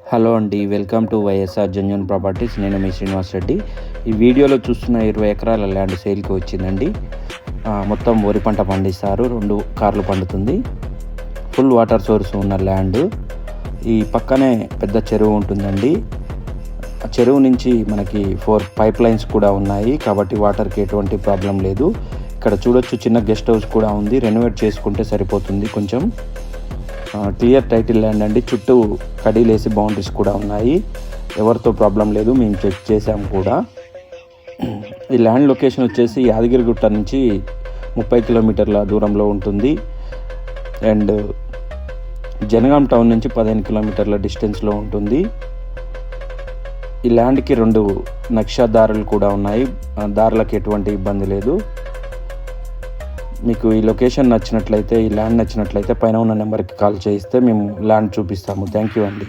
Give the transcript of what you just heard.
Hello అండి, welcome to YSR genuine properties. నేను మీ శ్రీనివాస్ రెడ్డి. ఈ వీడియోలో చూస్తున్న 20 ఎకరాల ల్యాండ్ సేల్కి వచ్చిందండి. మొత్తం వరి పంట పండిస్తారు, 2 కార్లు పండుతుంది. ఫుల్ వాటర్ సోర్స్ ఉన్న ల్యాండ్. ఈ పక్కనే పెద్ద చెరువు ఉంటుందండి. ఆ చెరువు నుంచి మనకి 4 పైప్ లైన్స్ కూడా ఉన్నాయి, కాబట్టి వాటర్కి ఎటువంటి ప్రాబ్లం లేదు. ఇక్కడ చూడొచ్చు, చిన్న గెస్ట్ హౌస్ కూడా ఉంది. రెనోవేట్ చేసుకుంటే సరిపోతుంది. కొంచెం క్లియర్ టైటిల్ ల్యాండ్ అండి. చుట్టూ కడీలేసి బౌండరీస్ కూడా ఉన్నాయి. ఎవరితో ప్రాబ్లం లేదు, మేము చెక్ చేసాము కూడా. ఈ ల్యాండ్ లొకేషన్ వచ్చేసి యాదగిరిగుట్ట నుంచి 30 కిలోమీటర్ల దూరంలో ఉంటుంది. అండ్ జనగాం టౌన్ నుంచి 15 కిలోమీటర్ల డిస్టెన్స్లో ఉంటుంది. ఈ ల్యాండ్కి 2 నక్షదారులు కూడా ఉన్నాయి. దారులకు ఎటువంటి ఇబ్బంది లేదు. మీకు ఈ లొకేషన్ నచ్చినట్లయితే, ఈ ల్యాండ్ నచ్చినట్లయితే పైన ఉన్న నెంబర్కి కాల్ చేయిస్తే మేము ల్యాండ్ చూపిస్తాము. థ్యాంక్ యూ అండి.